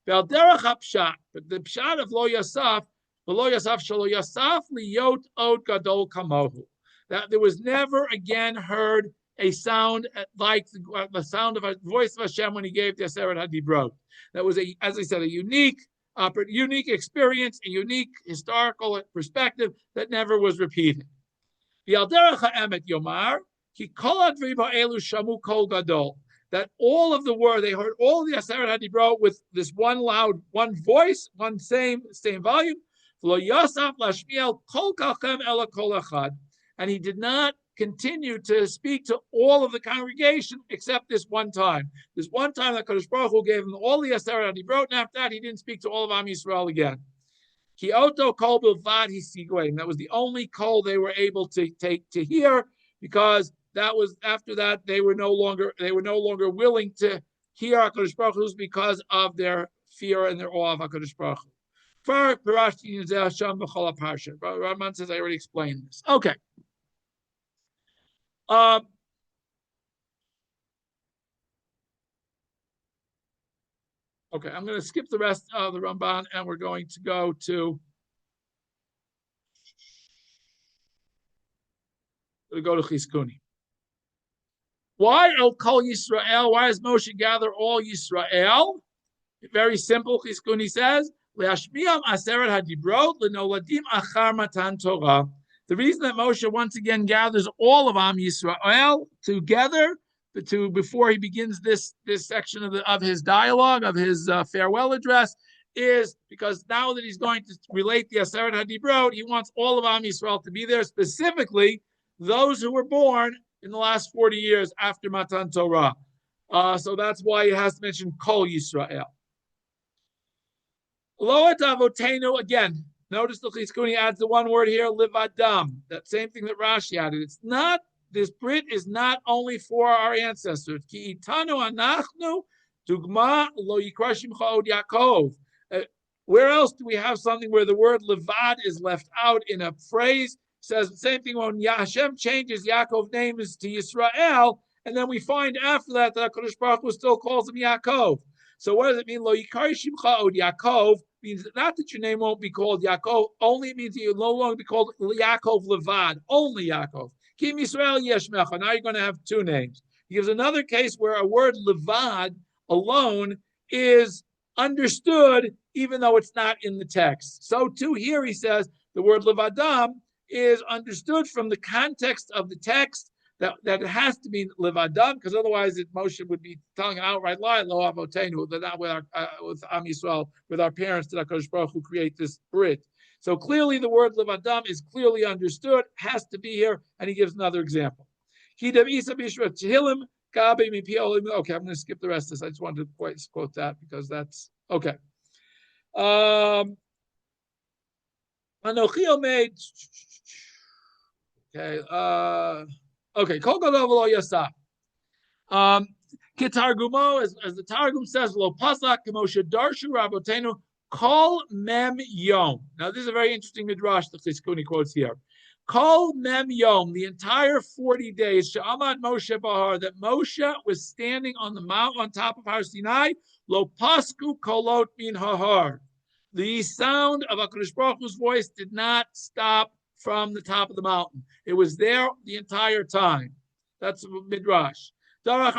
V'alderach hapshat, but the pshat of lo Yasaf shalo Yasaf liyot od gadol kamohu, that there was never again heard a sound like the sound of a voice of Hashem when he gave the Aseret HaDibrot. That was, as I said, a unique experience, a unique historical perspective that never was repeated. Yomar, that all of the word, they heard all the Aseret HaDibrot with this one voice, one same volume. And he did not continue to speak to all of the congregation except this one time. This one time that Kadosh Baruch Hu gave him all the Aseret HaDibrot, and after that he didn't speak to all of Am Yisrael again. Kioto kol bilvad hisiguim. That was the only kol they were able to hear, because that was after that they were no longer willing to hear HaKadosh Baruch Hu because of their fear and their awe of HaKadosh Baruch Hu. Rahman says I already explained this. Okay. Okay, I'm going to skip the rest of the Ramban, and we're going to go to Chizkuni. Why El Kol Yisrael? Why does Moshe gather all Yisrael? Very simple. Chizkuni says, "Le'ashmiam aseret hadibrot lenoladim achar matan Torah." The reason that Moshe once again gathers all of Am Yisrael together before he begins this section of his dialogue, of his farewell address, is because now that he's going to relate the Aseret HaDibrot, he wants all of Am Yisrael to be there, specifically those who were born in the last 40 years after Matan Torah. So that's why it has to mention Kol Yisrael. Lo et avotenu, again, notice the Chizkuni adds the one word here, livadam. That same thing that Rashi added. It's not, this Brit is not only for our ancestors. Ki itanu anachnu dugma lo yikrashim cha'od Yaakov. Where else do we have something where the word levad is left out in a phrase? It says the same thing when Hashem changes Yaakov's name to Yisrael, and then we find after that HaKadosh Baruch Hu still calls him Yaakov. So what does it mean? Lo yikari shimcha od Yaakov means not that your name won't be called Yaakov, only it means you'll no longer be called Yaakov Levad, only Yaakov. Kim Yisrael Yeshmecha. Now you're going to have two names. He gives another case where a word Levad alone is understood even though it's not in the text. So too here he says the word Levadam is understood from the context of the text that it has to be Levadam, because otherwise Moshe would be telling an outright lie, Lo Avotenu, that with Am Yisrael, with our parents, did HaKadosh Baruch Hu create this Brit. So clearly the word Levadam is clearly understood, has to be here, and he gives another example. Okay, I'm going to skip the rest of this. I just wanted to quote that because that's okay. Anochi made okay. Kol gadol v'lo yasaf. Kitargumo, as the Targum says, lo pasak k'moshe darshu rabotenu kol mem yom. Now this is a very interesting midrash that Chizkuni quotes here. Kol mem yom, the entire 40 days, she'amad Moshe bahar, that Moshe was standing on the mount on top of Har Sinai, lo pasku kolot min hahar. The sound of HaKadosh Baruch Hu's voice did not stop from the top of the mountain. It was there the entire time. That's midrash. Different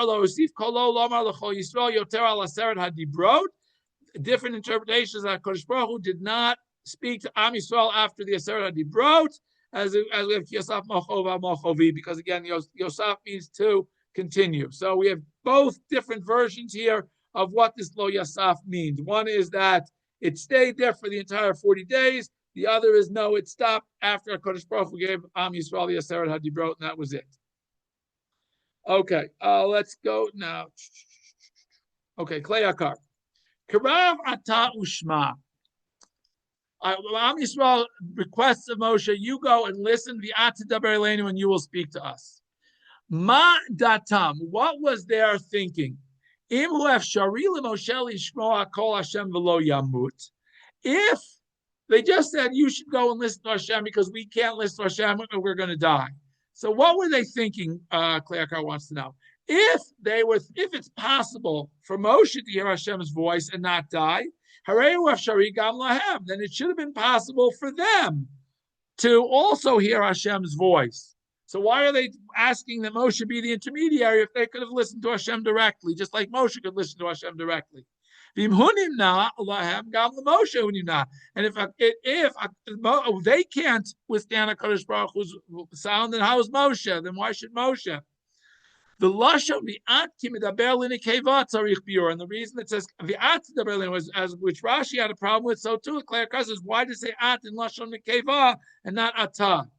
interpretations that HaKadosh Baruch Hu did not speak to Am Yisrael after the Aseret HaDibrot, as we have Yosaf Mochova Mochovi, because again, Yosaf means to continue. So we have both different versions here of what this Lo Yosaf means. One is that it stayed there for the entire 40 days. The other is no, it stopped after HaKadosh Baruch Hu gave Am Yisrael the Aseret HaDibrot, and that was it. Okay, let's go now. Okay, Klei Akar. Karav Ata Ushma. Am Yisrael requests of Moshe, you go and listen, V'at Daber Eleinu, and you will speak to us. Ma datam, what was their thinking? Im hu efshari leMoshe lishmoa kol Hashem v'lo yamut. If they just said you should go and listen to Hashem because we can't listen to Hashem and we're going to die. So what were they thinking? Klei Akar wants to know. If it's possible for Moshe to hear Hashem's voice and not die, then it should have been possible for them to also hear Hashem's voice. So why are they asking that Moshe be the intermediary if they could have listened to Hashem directly, just like Moshe could listen to Hashem directly? And if they can't withstand HaKadosh Baruch Hu's sound, then how is Moshe? Then why should Moshe? The lashon vi'at ki medaber l'nekeva tzarich biur, and the reason it says vi'at medaber was as which Rashi had a problem with. So too, Klei Akar says, why does it say at in lashon nekeva and not ata?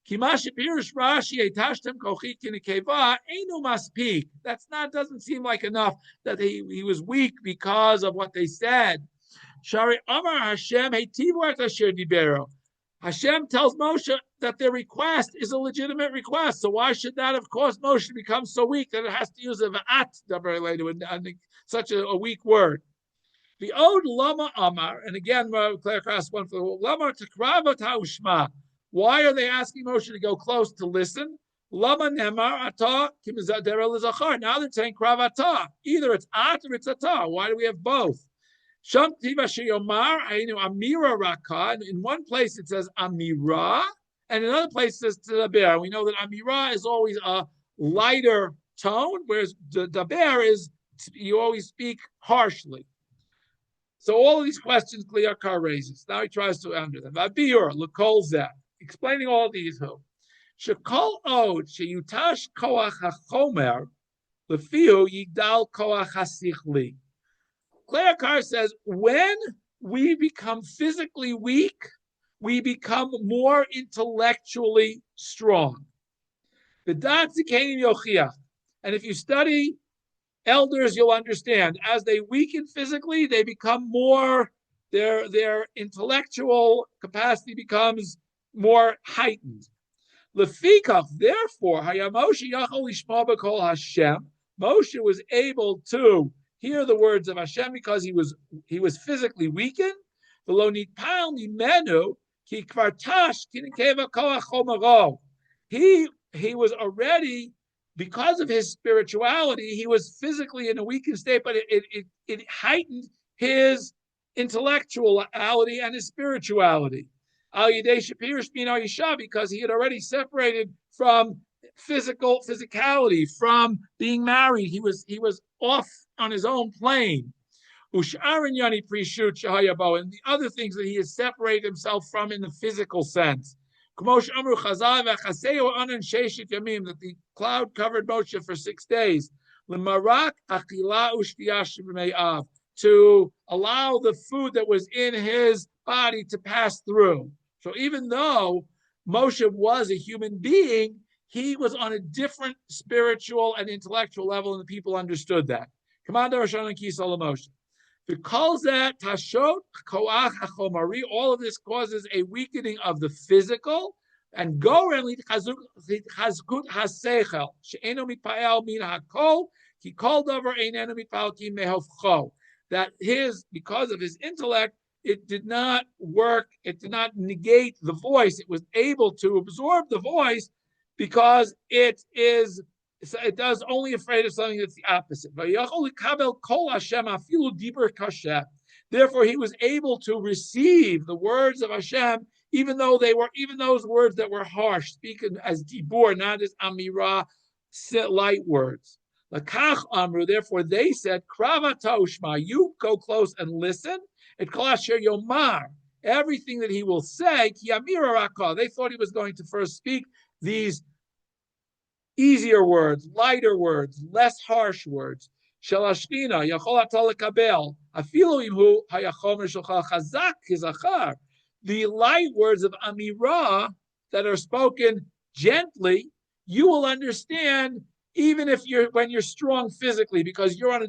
Ki ma shepirish Rashi etashtem kochi ki nekeva einu maspik. Doesn't seem like enough that he was weak because of what they said. Shari Amar Hashem heitivu et asher dibero. Hashem tells Moshe that their request is a legitimate request. So why should that, of course, Moshe become so weak that it has to use a va'at daber eleinu, and such a weak word? The old lama amar, and again, Klei Akar asked one for the lama takravat ha'ushma. Why are they asking Moshe to go close to listen? Lama nemar ata kimizader elizachar. Now they're saying kravata. Either it's at or it's ata. Why do we have both? In one place it says amira, and in another place it says daber. We know that amira is always a lighter tone, whereas daber is you always speak harshly. So all of these questions Klei Akar raises. Now he tries to answer them. Abiyur l'kol zeh. explaining all these who. Shekol od sheyutash koach hachomer lefihu yigdal koach hasichli. Claire Carr says, when we become physically weak, we become more intellectually strong. And if you study elders, you'll understand, as they weaken physically, they become more, their intellectual capacity becomes more heightened. Lefikach, therefore, Moshe was able to hear the words of Hashem because he was physically weakened. He was already, because of his spirituality, he was physically in a weakened state, but it heightened his intellectuality and his spirituality. Because he had already separated from physicality, from being married. He was off on his own plane. And the other things that he has separated himself from in the physical sense. That the cloud covered Moshe for 6 days. To allow the food that was in his body to pass through. So even though Moshe was a human being, he was on a different spiritual and intellectual level, and the people understood that. Commander Roshon and Kisol Moshe. Because that Tashot Koach Achomari, all of this causes a weakening of the physical, and Goren Chazkut Hasechel She'eno Mitpael Min Hakol Ki Kol Davar Einenu Mitpael Ki Mehofcho. That because of his intellect, it did not work, it did not negate the voice. It was able to absorb the voice because it does only afraid of something that's the opposite. Therefore, he was able to receive the words of Hashem, even those words that were harsh, speaking as dibur, not as amirah, light words. Lakach amru, therefore they said, Kravata ushma, you go close and listen. Et kol asher yomar, everything that he will say, ki amira rakah. They thought he was going to first speak these easier words, lighter words, less harsh words. Shel ashkina, yachol atah lekabel, afilu imhu hayachomer shelcha chazak kizachar. The light words of amirah that are spoken gently, you will understand even when you're strong physically, because you're on a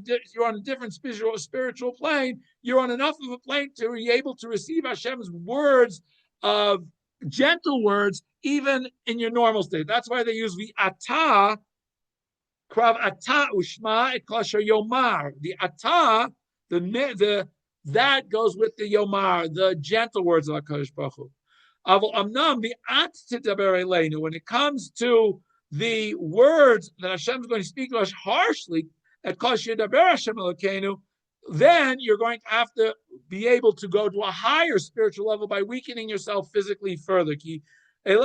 different spiritual plane. You're on enough of a plane to be able to receive Hashem's words of gentle words, even in your normal state. That's why they use Va-Etchanan, krav ata ushma et kasher yomar. The ata, that goes with the yomar, the gentle words of HaKadosh Baruch Hu. Aval amnam bi'at tidaber eleinu. When it comes to the words that Hashem is going to speak to us harshly, at kasher daber Hashem Elokeinu, then you're going to have to be able to go to a higher spiritual level by weakening yourself physically further. When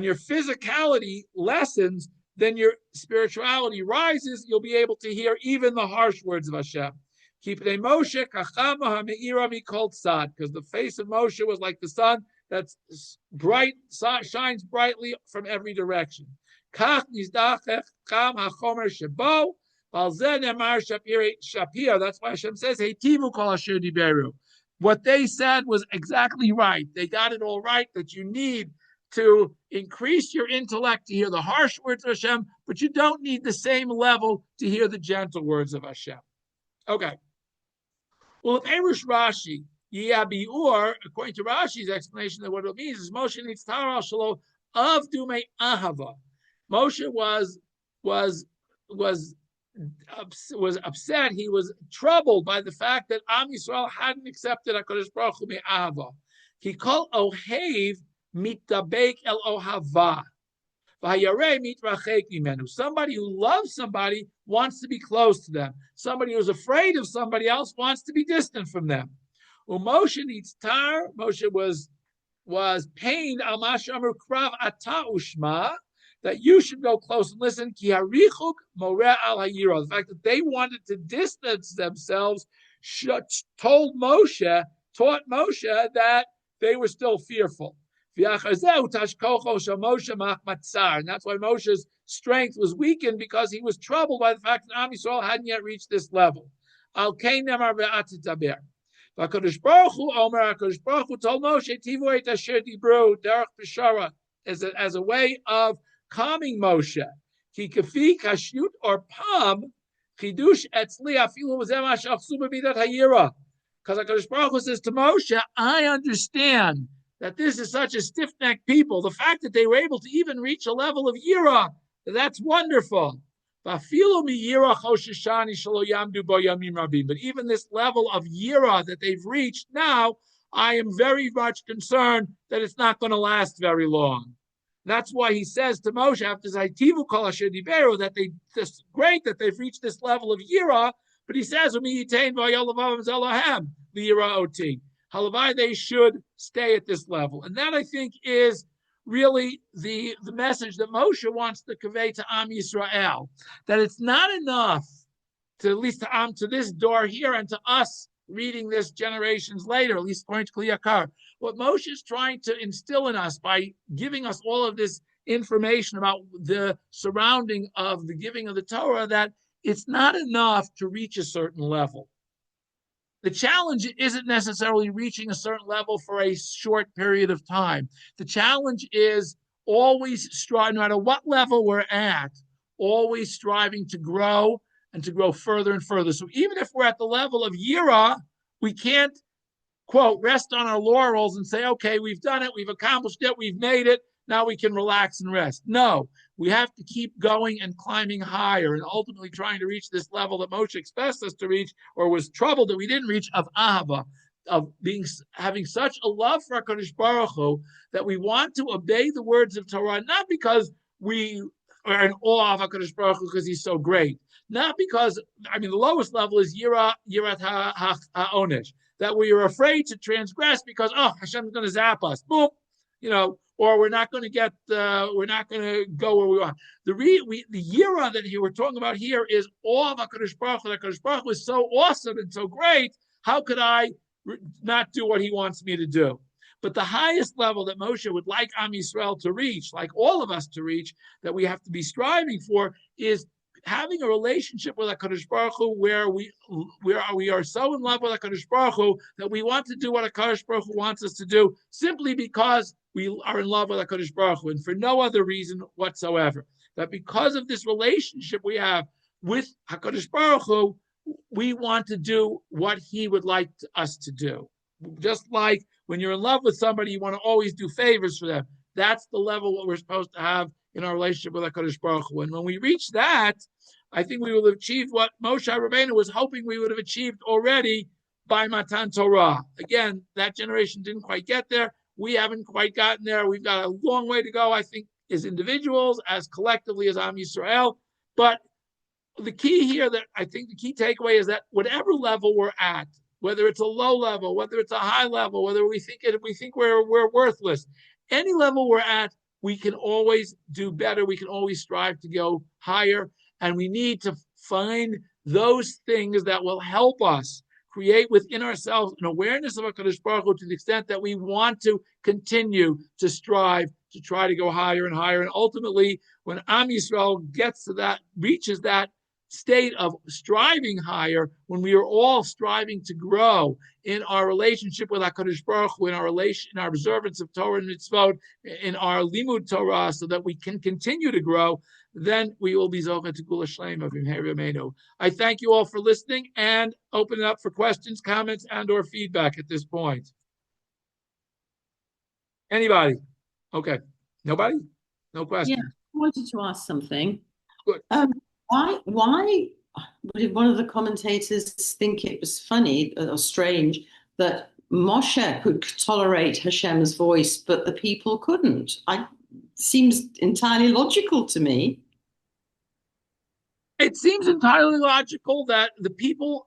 your physicality lessens, then your spirituality rises. You'll be able to hear even the harsh words of Hashem. Because the face of Moshe was like the sun that's bright, shines brightly from every direction. That's why Hashem says, what they said was exactly right. They got it all right, that you need to increase your intellect to hear the harsh words of Hashem, but you don't need the same level to hear the gentle words of Hashem. Okay. Well, if Erush Rashi, Yabiur, according to Rashi's explanation, that what it means is Moshe needs Tara Shalo of Dume Ahava. Moshe was upset. He was troubled by the fact that Am Yisrael hadn't accepted HaKadosh Baruch Hu me'ahava. He called Ohev mitabek el Ohava. Somebody who loves somebody wants to be close to them. Somebody who's afraid of somebody else wants to be distant from them. Moshe needs tar. Moshe was pained al mashamur krav ata ushma, that you should go close and listen. Ki harichuk moreh al hayira. The fact that they wanted to distance themselves taught Moshe that they were still fearful. And that's why Moshe's strength was weakened, because he was troubled by the fact that Am Yisrael hadn't yet reached this level. HaKadosh Baruch Hu told Moshe, Tivu et asher dibru derech b'shara, as a way of calming Moshe. Ki kafi kashyut or pam chidush etzli afilu v'zeh ma shachzu b'midat hayira. Because HaKadosh Baruch Hu says to Moshe, I understand that this is such a stiff-necked people. The fact that they were able to even reach a level of yira, that's wonderful. But even this level of yira that they've reached now, I am very much concerned that it's not going to last very long. That's why he says to Moshe after Zaitivu Kol Asher Diberu that it's great that they've reached this level of yira, but he says Halavai, they should stay at this level. And that, I think, is really the message that Moshe wants to convey to Am Yisrael, that it's not enough to, at least to this door here and to us reading this generations later, at least according to Kli Yakar. What Moshe is trying to instill in us by giving us all of this information about the surrounding of the giving of the Torah, that it's not enough to reach a certain level. The challenge isn't necessarily reaching a certain level for a short period of time. The challenge is always striving, no matter what level we're at, always striving to grow and to grow further and further. So even if we're at the level of yira, we can't, quote, rest on our laurels and say, okay, we've done it, we've accomplished it, we've made it, now we can relax and rest. No, we have to keep going and climbing higher and ultimately trying to reach this level that Moshe expects us to reach, or was troubled that we didn't reach, of ahava, of having such a love for HaKadosh Baruch Hu that we want to obey the words of Torah, not because we are in awe of HaKadosh Baruch Hu because he's so great, not because, the lowest level is yirat ha'onesh, that we are afraid to transgress because, Hashem's going to zap us, boom, or we're not going to go where we want. The yira that we're talking about here is awe of HaKadosh Baruch Hu. HaKadosh Baruch Hu is so awesome and so great. How could I not do what he wants me to do? But the highest level that Moshe would like Am Yisrael to reach, like all of us to reach, that we have to be striving for, is having a relationship with HaKadosh Baruch Hu where we are so in love with HaKadosh Baruch Hu that we want to do what HaKadosh Baruch Hu wants us to do simply because we are in love with HaKadosh Baruch Hu, and for no other reason whatsoever. That because of this relationship we have with HaKadosh Baruch Hu, we want to do what he would like us to do. Just like when you're in love with somebody, you want to always do favors for them. That's the level what we're supposed to have in our relationship with HaKadosh Baruch Hu. And when we reach that, I think we will have achieved what Moshe Rabbeinu was hoping we would have achieved already by Matan Torah. Again, that generation didn't quite get there. We haven't quite gotten there. We've got a long way to go, I think, as individuals, as collectively as Am Yisrael. But the key here, that I think the key takeaway is that whatever level we're at, whether it's a low level, whether it's a high level, whether we think we're worthless, any level we're at, we can always do better. We can always strive to go higher. And we need to find those things that will help us create within ourselves an awareness of HaKadosh Baruch Hu to the extent that we want to continue to strive to try to go higher and higher. And ultimately, when Am Yisrael gets to that, reaches that state of striving higher, when we are all striving to grow in our relationship with HaKadosh Baruch Hu, in our observance of Torah and Mitzvot, in our limud Torah, so that we can continue to grow, then we will be Zocha to Gula Shleim of Yimhei Rameinu. I thank you all for listening and open it up for questions, comments, and or feedback at this point. Anybody? Okay. Nobody? No questions? Yeah, I wanted to ask something. Good. Why did one of the commentators think it was funny or strange that Moshe could tolerate Hashem's voice, but the people couldn't? Seems entirely logical to me. It seems entirely logical that the people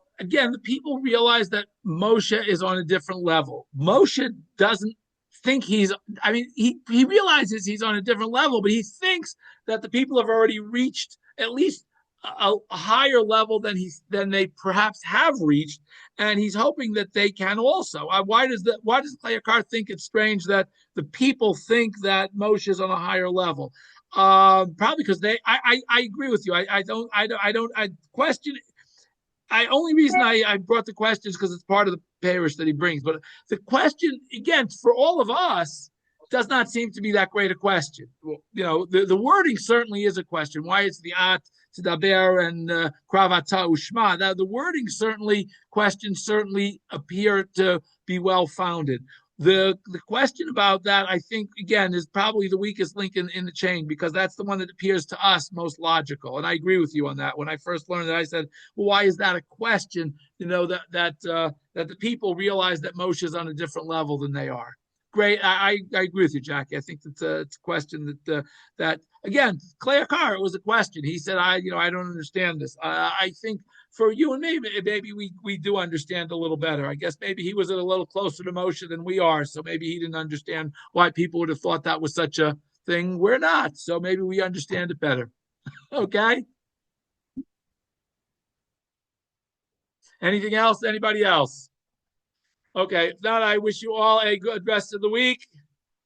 realize that Moshe is on a different level. Moshe doesn't think he realizes he's on a different level, but he thinks that the people have already reached at least a higher level than they perhaps have reached, and he's hoping that they can also. Why does Clayakar think it's strange that the people think that Moshe is on a higher level? Probably because I agree with you. I question. I only reason I brought the questions because it's part of the parish that he brings. But the question again for all of us does not seem to be that great a question. The wording certainly is a question. Why it's the at Tadaber and Kravata Ushma. The wording questions certainly appear to be well founded. The question about that, I think, again, is probably the weakest link in the chain because that's the one that appears to us most logical. And I agree with you on that. When I first learned it, I said, well, why is that a question? That the people realize that Moshe is on a different level than they are. Great. I agree with you, Jackie. I think it's a question that again, Clayakar, it was a question. He said, I don't understand this. I think for you and me, maybe we do understand a little better. I guess maybe he was a little closer to Moshe than we are, so maybe he didn't understand why people would have thought that was such a thing. We're not, so maybe we understand it better. Okay. Anything else? Anybody else? Okay. If not, I wish you all a good rest of the week.